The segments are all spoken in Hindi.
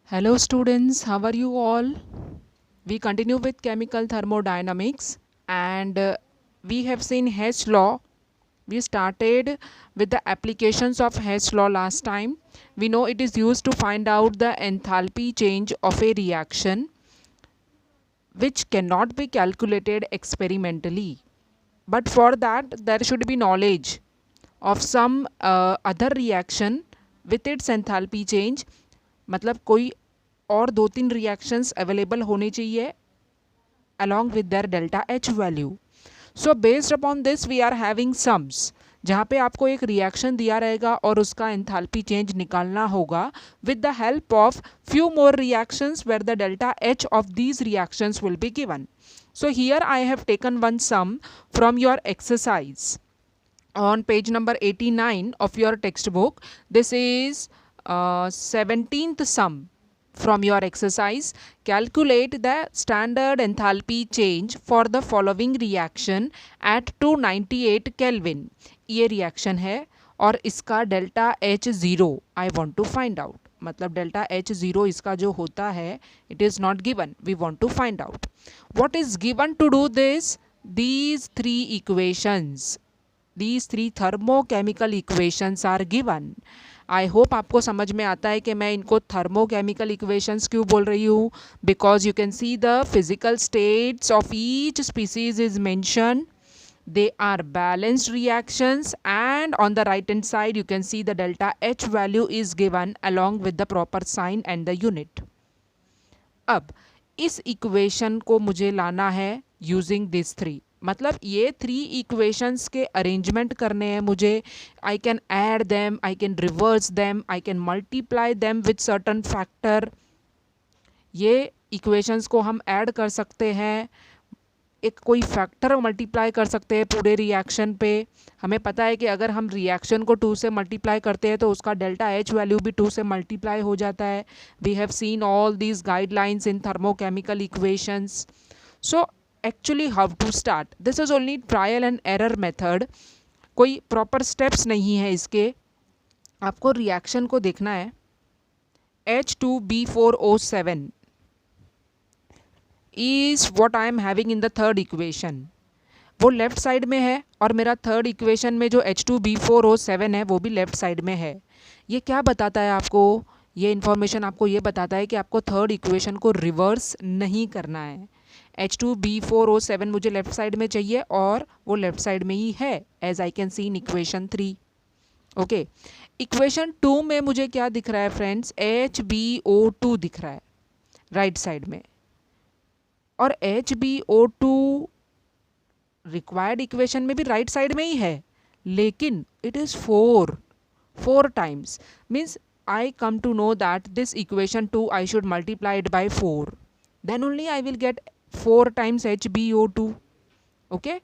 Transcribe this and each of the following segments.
Hello students, how are you all? We continue with chemical thermodynamics and we have seen Hess law. We started with the applications of Hess law last time. We know it is used to find out the enthalpy change of a reaction which cannot be calculated experimentally. But for that there should be knowledge of some other reaction with its enthalpy change. मतलब कोई और 2-3 रिएक्शंस अवेलेबल होने चाहिए along with their delta H value. So based upon this we are having sums जहाँ पे आपको एक रिएक्शन दिया रहेगा और उसका एंथैल्पी चेंज निकालना होगा with the help of few more reactions where the delta H of these reactions will be given. So here I have taken one sum from your exercise on page number 89 of your textbook. This is 17th sum from your exercise. Calculate the standard enthalpy change for the following reaction at 298 Kelvin. ये रिएक्शन है और इसका delta H zero I want to find out. मतलब डेल्टा H ज़ीरो इसका जो होता है it is not given, we want to find out. What is given to do this? These three equations, these three thermochemical equations are given. I hope आपको समझ में आता है कि मैं इनको थर्मोकेमिकल इक्वेशंस क्यों बोल रही हूँ. Because you can see the physical states of each species is mention. They are balanced reactions and on the right hand side you can see the delta H value is given along with the proper sign and the unit. अब इस इक्वेशन को मुझे लाना है यूजिंग दिस थ्री. मतलब ये थ्री इक्वेशंस के अरेंजमेंट करने हैं मुझे. I can add them, I can reverse them, I can multiply them with certain factor. ये इक्वेशंस को हम ऐड कर सकते हैं, एक कोई फैक्टर मल्टीप्लाई कर सकते हैं पूरे रिएक्शन पे. हमें पता है कि अगर हम रिएक्शन को 2 से मल्टीप्लाई करते हैं तो उसका डेल्टा H वैल्यू भी 2 से मल्टीप्लाई हो जाता है. We have seen all these guidelines in thermochemical equations. So actually how to start? This is only trial and error method. कोई प्रॉपर स्टेप्स नहीं है इसके. आपको रिएक्शन को देखना है. H2B4O7 is what I am having in the third equation. वो लेफ्ट साइड में है और मेरा थर्ड इक्वेशन में जो H2B4O7 है वो भी लेफ्ट साइड में है. ये क्या बताता है आपको? ये इन्फॉर्मेशन आपको ये बताता है कि आपको थर्ड इक्वेशन को रिवर्स नहीं करना है. H2B4O7 मुझे लेफ्ट साइड में चाहिए और वो लेफ्ट साइड में ही है as I can see in equation 3. Okay, equation 2 में मुझे क्या दिख रहा है फ्रेंड्स? HbO2 दिख रहा है राइट साइड में. और HbO2 रिक्वायर्ड इक्वेशन में भी राइट साइड में ही है, लेकिन it is 4 times. Means I come to know that this equation 2 I should multiply it by 4. Then only I will get 4 times HbO2. Okay,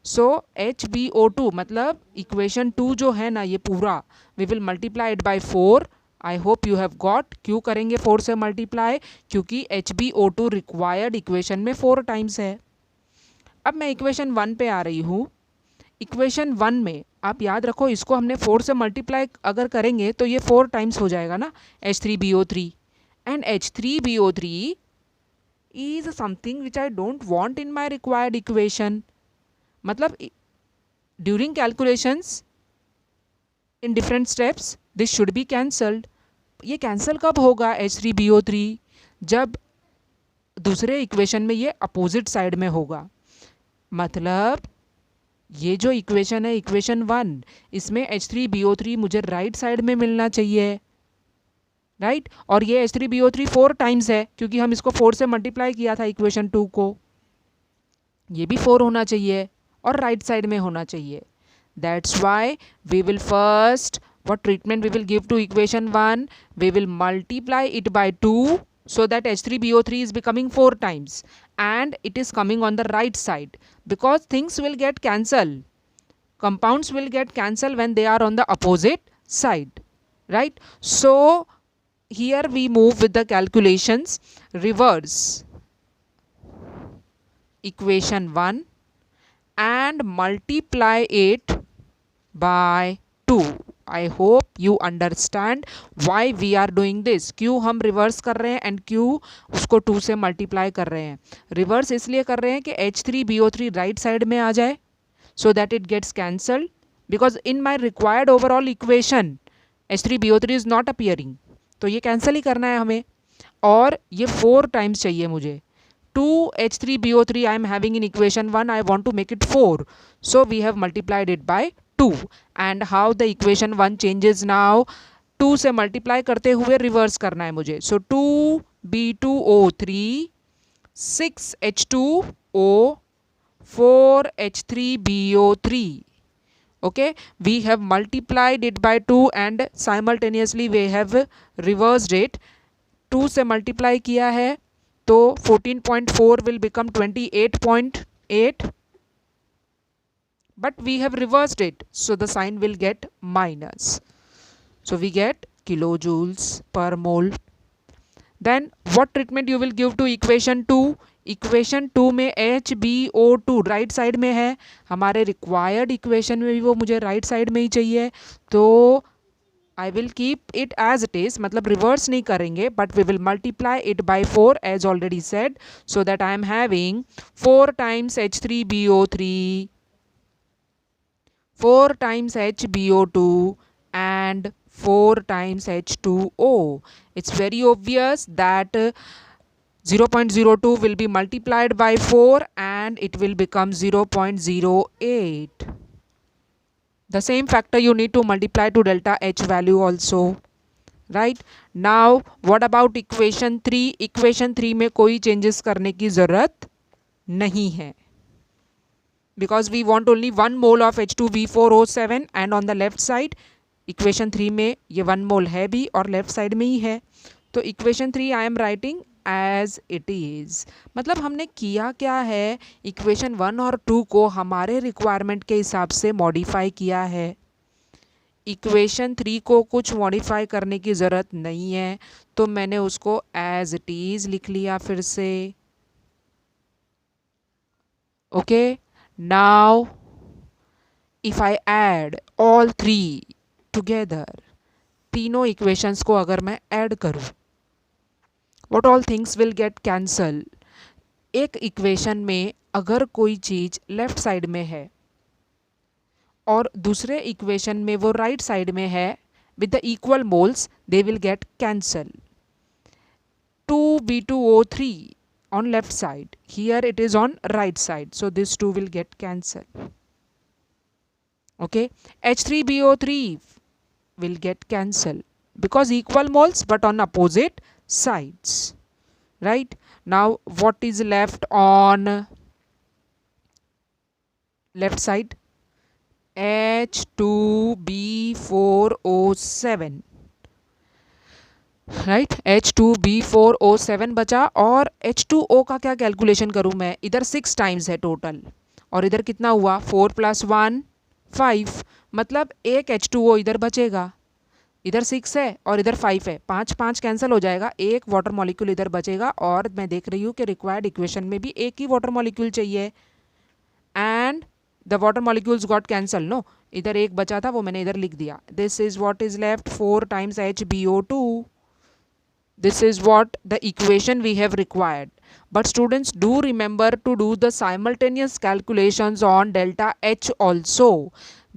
so HbO2 मतलब इक्वेशन 2 जो है ना ये पूरा we will multiply it by 4. I hope you have got. क्यों करेंगे 4 से मल्टीप्लाई? क्योंकि HbO2 रिक्वायर्ड इक्वेशन में 4 टाइम्स है. अब मैं इक्वेशन 1 पे आ रही हूँ. इक्वेशन 1 में आप याद रखो इसको हमने 4 से मल्टीप्लाई अगर करेंगे तो ये 4 टाइम्स हो जाएगा ना H3BO3. And H3BO3 is something which I don't want in my required equation. मतलब during calculations in different steps this should be cancelled. ये कैंसिल कब होगा H3BO3? जब दूसरे इक्वेशन में ये अपोजिट साइड में होगा. मतलब ये जो इक्वेशन है इक्वेशन 1, इसमें H3BO3 मुझे राइट साइड में मिलना चाहिए, राइट. और ये H3BO3 4 टाइम्स है क्योंकि हम इसको 4 से मल्टीप्लाई किया था इक्वेशन 2 को. ये भी 4 होना चाहिए और राइट साइड में होना चाहिए. That's why we will first, what treatment we will give to equation 1? We will multiply it by 2 so that H3BO3 is becoming 4 times and it is coming on the right side because things will get cancelled. Compounds will get cancelled when they are on the opposite side, right? So here we move with the calculations. Reverse equation 1 and multiply it by 2. I hope you understand why we are doing this. क्यों हम रिवर्स कर रहे हैं एंड क्यों उसको 2 से मल्टीप्लाई कर रहे हैं. रिवर्स इसलिए कर रहे हैं कि H3BO3 राइट साइड में आ जाए so that it gets cancelled, because in my required overall equation H3BO3 is not appearing. तो ये कैंसिल ही करना है हमें, और ये 4 टाइम्स चाहिए मुझे. 2H3BO3 I am having in equation 1, I want to make it 4, so we have multiplied it by 2. and how the equation 1 changes now, 2 से मल्टीप्लाई करते हुए रिवर्स करना है मुझे. so 2B2O3 6H2O 4H3BO3. okay, we have multiplied it by 2 and simultaneously we have reversed it. 2 से मल्टीप्लाई किया है तो 14.4 will become 28.8, but we have reversed it, so the sign will get minus. so we get kilojoules per mole. then what treatment you will give to equation 2? Equation 2 में HbO2 राइट साइड में है, हमारे रिक्वायर्ड इक्वेशन में भी वो मुझे राइट साइड में ही चाहिए, तो I will keep it as it is, मतलब रिवर्स नहीं करेंगे, but we will multiply it by 4 as already said, so that I am having 4 times H3BO3, 4 times HbO2 and 4 times H2O. It's very obvious that 0.02 will be multiplied by 4 and it will become 0.08. The same factor you need to multiply to delta H value also. Right? Now what about equation 3? Equation 3 में कोई changes करने की ज़रूरत नहीं है, because we want only 1 mole of H2B4O7 and on the left side equation 3 में ये 1 mole है भी और left side में ही है, तो equation 3 I am writing as it is. मतलब हमने किया क्या है, equation 1 और 2 को हमारे requirement के हिसाब से modify किया है. equation 3 को कुछ modify करने की ज़रूरत नहीं है, तो मैंने उसको as it is लिख लिया फिर से. okay, now if I add all 3 together, तीनों equations को अगर मैं add करूँ, what all things will get cancel? एक equation में अगर कोई चीज़ left side में है और दूसरे equation में वो right side में है with the equal moles, they will get cancel. 2B2O3 on left side, here it is on right side, so this 2 will get cancelled. okay, H3BO3 will get cancelled because equal moles but on opposite sides. Right? Now what is left on left side? H2B4O7. Right, H2B4O7 बचा, और H2O का क्या कैलकुलेशन करूँ मैं? इधर 6 टाइम्स है टोटल और इधर कितना हुआ? 4 + 1 5, मतलब एक H2O इधर बचेगा. इधर 6 है और इधर 5 है, 5 5 कैंसिल हो जाएगा, एक वाटर मॉलिक्यूल इधर बचेगा. और मैं देख रही हूँ कि रिक्वायर्ड इक्वेशन में भी एक ही वाटर मॉलिक्यूल चाहिए, and the water molecules got cancel. No, इधर एक बचा था वो मैंने इधर लिख दिया. This is what is left, 4 times HbO2. This is what the equation we have required. But students, do remember to do the simultaneous calculations on delta H also.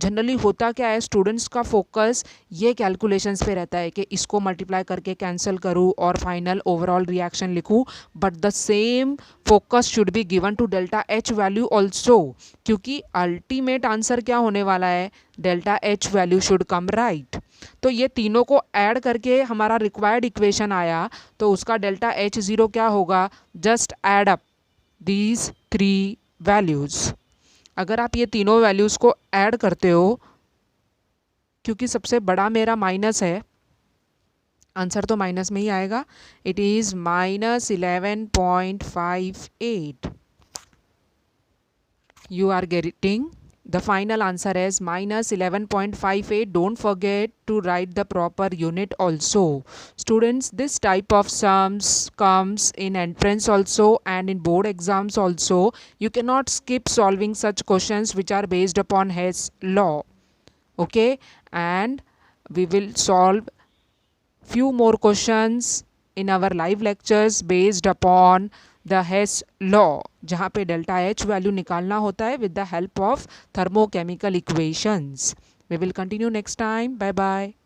Generally होता क्या है, स्टूडेंट्स का फोकस ये कैलकुलेशंस पे रहता है कि इसको मल्टीप्लाई करके कैंसिल करूँ और फाइनल ओवरऑल रिएक्शन लिखूँ, but the same focus should be given to delta H value also, क्योंकि अल्टीमेट आंसर क्या होने वाला है, delta H value should come right. तो ये तीनों को ऐड करके हमारा रिक्वायर्ड इक्वेशन आया, तो उसका डेल्टा एच ज़ीरो क्या होगा, just add up these 3 values. अगर आप ये तीनों वैल्यूज़ को ऐड करते हो, क्योंकि सबसे बड़ा मेरा माइनस है, आंसर तो माइनस में ही आएगा. It is -11.58. You are getting the final answer is -11.58. Don't forget to write the proper unit also. Students, this type of sums comes in entrance also and in board exams also. You cannot skip solving such questions which are based upon Hess law. Okay, and we will solve few more questions in our live lectures based upon the Hess law, जहाँ पे डेल्टा H वैल्यू निकालना होता है with the help of thermochemical equations. We will continue next time. Bye bye.